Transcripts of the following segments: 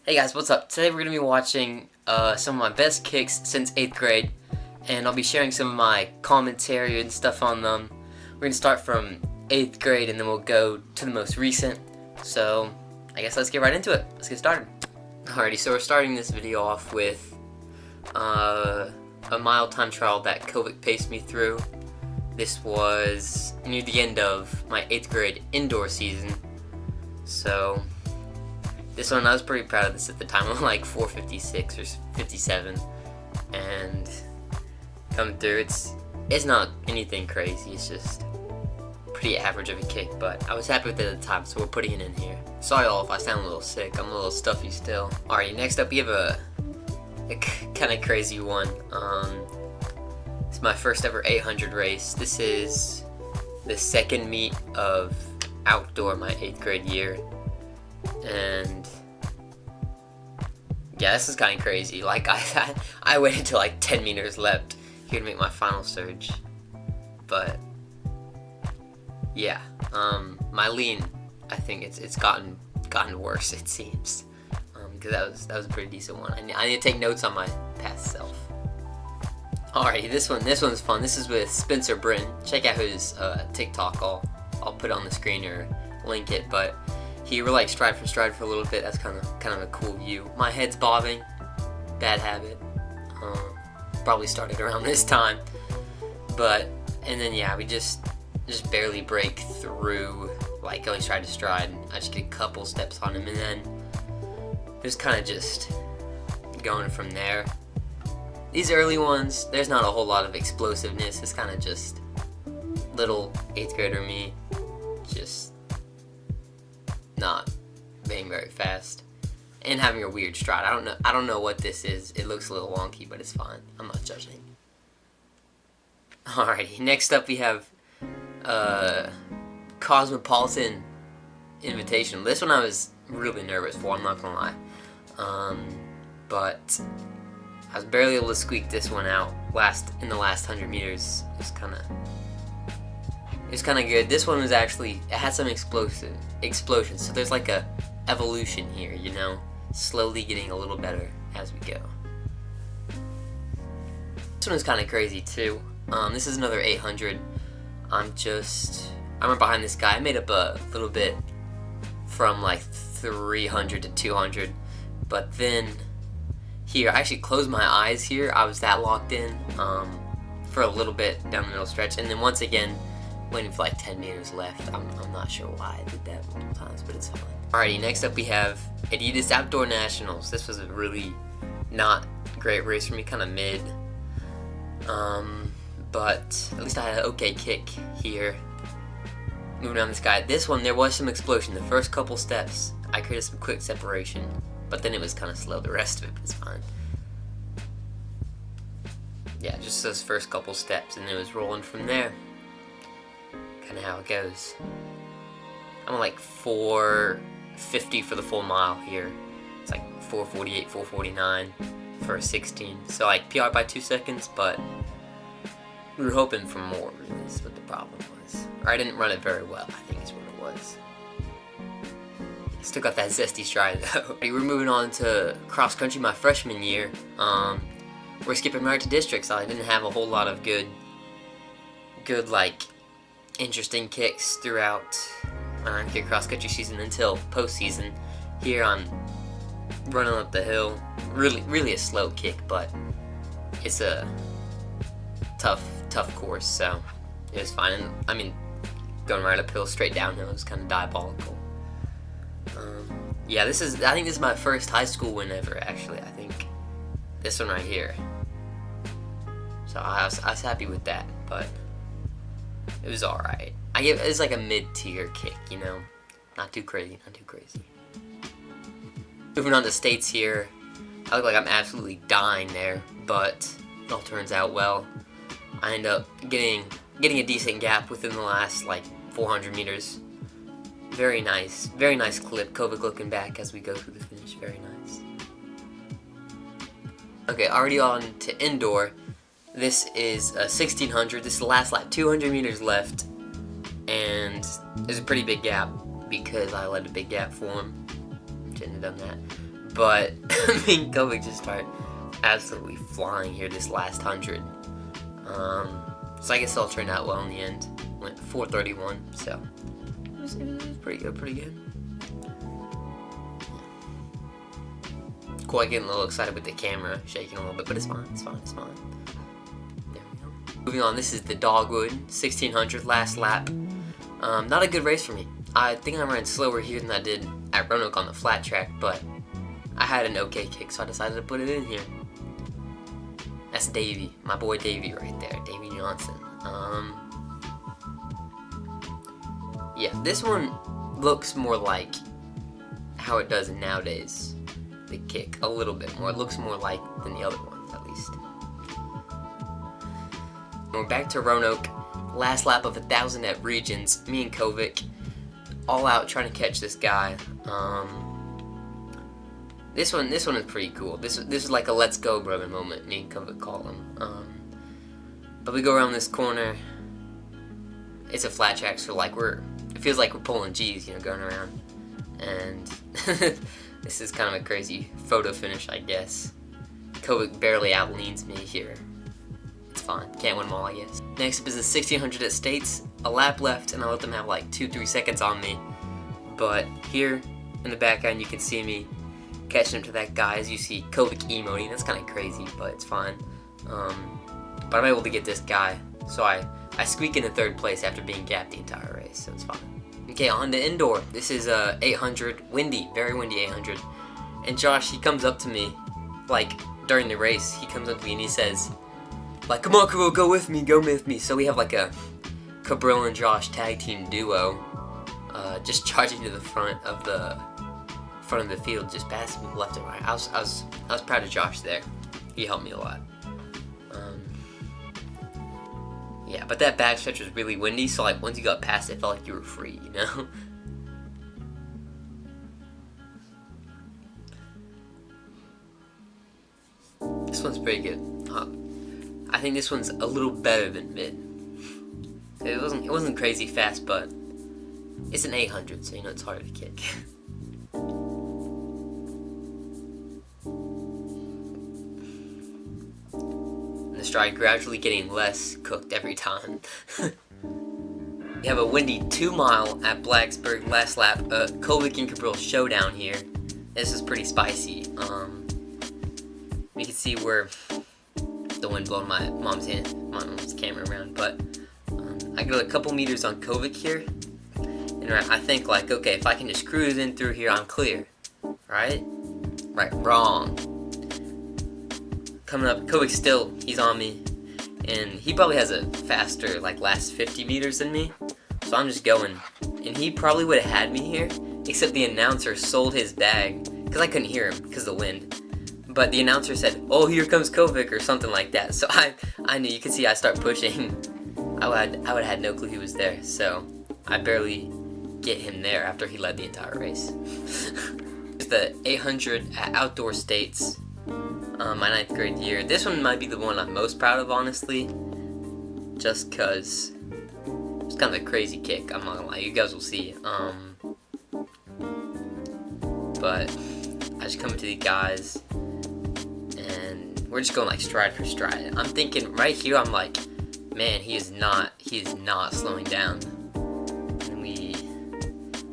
Hey guys, what's up? Today we're going to be watching some of my best kicks since 8th grade, and I'll be sharing some of my commentary and stuff on them. We're going to start from 8th grade and then we'll go to the most recent. So, I guess let's get right into it. Let's get started. Alrighty, so we're starting this video off with a mile time trial that Kovic paced me through. This was near the end of my 8th grade indoor season. So, this one, I was pretty proud of this at the time. I'm like 456 or 57, and coming through, it's not anything crazy. It's just pretty average of a kick, but I was happy with it at the time, so we're putting it in here. Sorry all if I sound a little sick. I'm a little stuffy still. Alright, next up we have a kind of crazy one. It's my first ever 800 race. This is the second meet of outdoor my 8th grade year. And yeah, this is kind of crazy. Like I waited until like 10 meters left here to make my final surge, but yeah, my lean, I think it's gotten worse, it seems, because that was a pretty decent one. I need to take notes on my past self. Alrighty, this one's fun. This is with Spencer Britton. Check out his TikTok. I'll put it on the screen or link it, but he were like stride for stride for a little bit. That's kind of a cool view. My head's bobbing, bad habit. Probably started around this time, and then yeah, we just barely break through, like going stride to stride. I just get a couple steps on him, and then just kind of just going from there. These early ones, there's not a whole lot of explosiveness. It's kind of just little 8th grader me, just not being very fast and having a weird stride. I don't know what this is. It looks a little wonky, but it's fine. I'm not judging. Alrighty, next up we have Cosmopolitan Invitational. This one I was really nervous for, I'm not gonna lie. But I was barely able to squeak this one out in the last 100 meters. It was kind of good. This one was actually, it had some explosions, so there's like a evolution here, you know, slowly getting a little better as we go. This one was kind of crazy too. This is another 800. I'm behind this guy. I made up a little bit from like 300 to 200, but then here, I actually closed my eyes here. I was that locked in for a little bit down the middle stretch, and then once again waiting for like 10 meters left. I'm not sure why I did that multiple times, but it's fine. Alrighty, next up we have Adidas Outdoor Nationals. This was a really not great race for me, kind of mid. But at least I had an okay kick here. Moving on this guy. This one, there was some explosion. The first couple steps, I created some quick separation, but then it was kind of slow the rest of it, but it's fine. Yeah, just those first couple steps, and it was rolling from there. Kind of how it goes. I'm like 450 for the full mile here. It's like 448, 449 for a 16. So like PR by 2 seconds, but we were hoping for more, really, is what the problem was. Or I didn't run it very well, I think is what it was. Still got that zesty stride though. We're moving on to cross country my freshman year. We're skipping right to districts. So I didn't have a whole lot of good like interesting kicks throughout my cross country season until postseason. Here I'm running up the hill. Really a slow kick, but it's a tough course, so it was fine. And, I mean, going right uphill, straight downhill was kind of diabolical. Yeah, I think this is my first high school win ever, actually. I think this one right here. So I was happy with that, but it was alright. It's like a mid-tier kick, you know? Not too crazy. Moving on to states here. I look like I'm absolutely dying there, but it all turns out well. I end up getting a decent gap within the last like 400 meters. Very nice clip. Kovic looking back as we go through the finish. Very nice. Okay, already on to indoor. This is a 1600. This is the last lap. 200 meters left, and there's a pretty big gap because I let a big gap form. Shouldn't have done that. But me and Kovic just started absolutely flying here this last 100. So I guess it all turned out well in the end. Went 4:31, so it was pretty good. Cool, I get a little excited with the camera shaking a little bit, but it's fine. There we go. Moving on, this is the Dogwood 1600 last lap. Not a good race for me. I think I ran slower here than I did at Roanoke on the flat track, but I had an okay kick, so I decided to put it in here. That's Davey, my boy Davey right there, Davey Johnson. Yeah, this one looks more like how it does nowadays. The kick, a little bit more. It looks more like than the other ones, at least. And we're back to Roanoke. Last lap of 1,000 at Regions. Me and Kovic, all out trying to catch this guy. This one is pretty cool. This is like a let's go brother moment. Me and Kovic call him. But we go around this corner. It's a flat track, so like it feels like we're pulling G's, you know, going around. And this is kind of a crazy photo finish, I guess. Kovic barely outleans me here. It's fine. Can't win them all, I guess. Next up is the 1600 at States. A lap left, and I let them have like 2-3 seconds on me. But here in the back end, you can see me catching up to that guy. As you see, Kovic emoting. That's kind of crazy, but it's fine. But I'm able to get this guy, so I squeak into 3rd place after being gapped the entire race, so it's fine. Okay, on to indoor. This is 800, windy, very windy 800. And Josh, he comes up to me, like, during the race, he comes up to me and he says, like, come on, Cabrillo, go with me. So we have like a Cabrillo and Josh tag team duo, just charging to the front of the field, just passing me left and right. I was proud of Josh there. He helped me a lot. Yeah, but that backstretch was really windy, so like once you got past it, felt like you were free, you know? This one's pretty good. I think this one's a little better than mid. It wasn't crazy fast, but it's an 800, so you know it's harder to kick. The stride gradually getting less cooked every time. We have a windy 2 mile at Blacksburg last lap. Kovic and Cabrillo showdown here. This is pretty spicy. You can see where the wind blowing my mom's camera around, but I got a couple meters on Kovic here, and I think like, okay, if I can just cruise in through here, I'm clear, right? Wrong. Coming up, Kovic still, he's on me, and he probably has a faster, like, last 50 meters than me, so I'm just going, and he probably would have had me here, except the announcer sold his bag, because I couldn't hear him, because of the wind, but the announcer said, oh, here comes Kovic, or something like that, so I knew, you could see I start pushing. I would have had no clue he was there, so I barely get him there after he led the entire race. It's the 800 at Outdoor States. My 9th grade year. This one might be the one I'm most proud of, honestly, just because it's kind of a crazy kick. I'm not gonna lie, you guys will see. But I just come to the guys, and we're just going like stride for stride. I'm thinking right here, I'm like, man, he is not slowing down. And we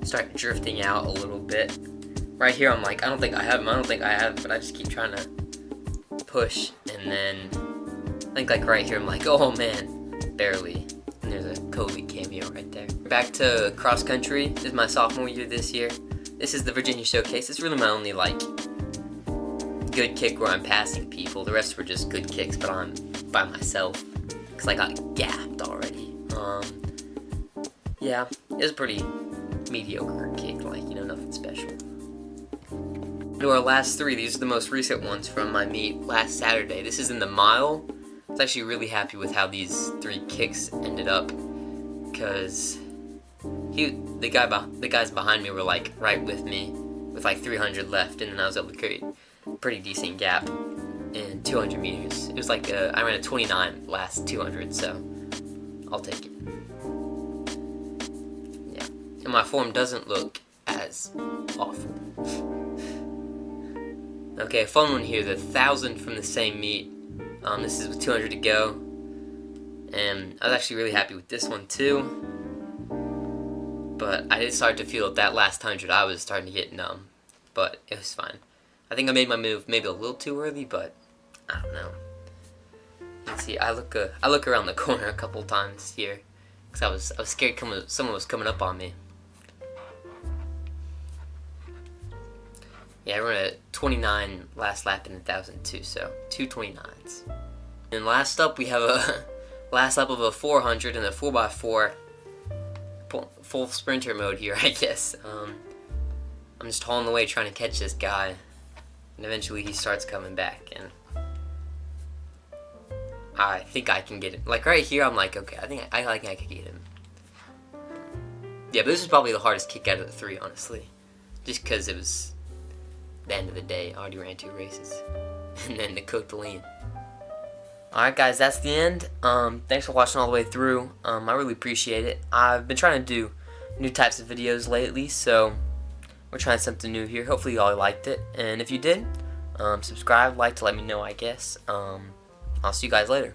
start drifting out a little bit. Right here, I'm like, I don't think I have him, but I just keep trying to push, and then I think like right here I'm like, oh man, barely. And there's a Kovic cameo right there. Back to cross country. This is my sophomore year this year. This is the Virginia Showcase. It's really my only like good kick where I'm passing people. The rest were just good kicks, but I'm by myself because I got gapped already. Yeah, it was a pretty mediocre kick, like, you know, nothing special. To our last 3, these are the most recent ones from my meet last Saturday. This is in the mile. I was actually really happy with how these 3 kicks ended up, because the guys behind me were like right with me with like 300 left, and then I was able to create a pretty decent gap in 200 meters. It was like I ran a 29 last 200, so I'll take it. Yeah, and my form doesn't look as awful. Okay, a fun one here, the 1,000 from the same meet. This is with 200 to go. And I was actually really happy with this one too. But I did start to feel at that last 100 I was starting to get numb. But it was fine. I think I made my move maybe a little too early, but I don't know. You can see I look around the corner a couple times here. Because I was scared someone was coming up on me. Yeah, I ran a 29 last lap in 1,002, so 2:29s. And last up, we have a last lap of a 400 and a 4x4 full sprinter mode here, I guess. I'm just hauling away trying to catch this guy, and eventually he starts coming back, and I think I can get him. Like right here, I'm like, okay, I think I can get him. Yeah, but this is probably the hardest kick out of the three, honestly, just because it was the end of the day. I already ran 2 races, and then to cook the lean. Alright guys, that's the end. Thanks for watching all the way through. I really appreciate it. I've been trying to do new types of videos lately, so we're trying something new here. Hopefully you all liked it, and if you did, subscribe, like to let me know, I guess. I'll see you guys later.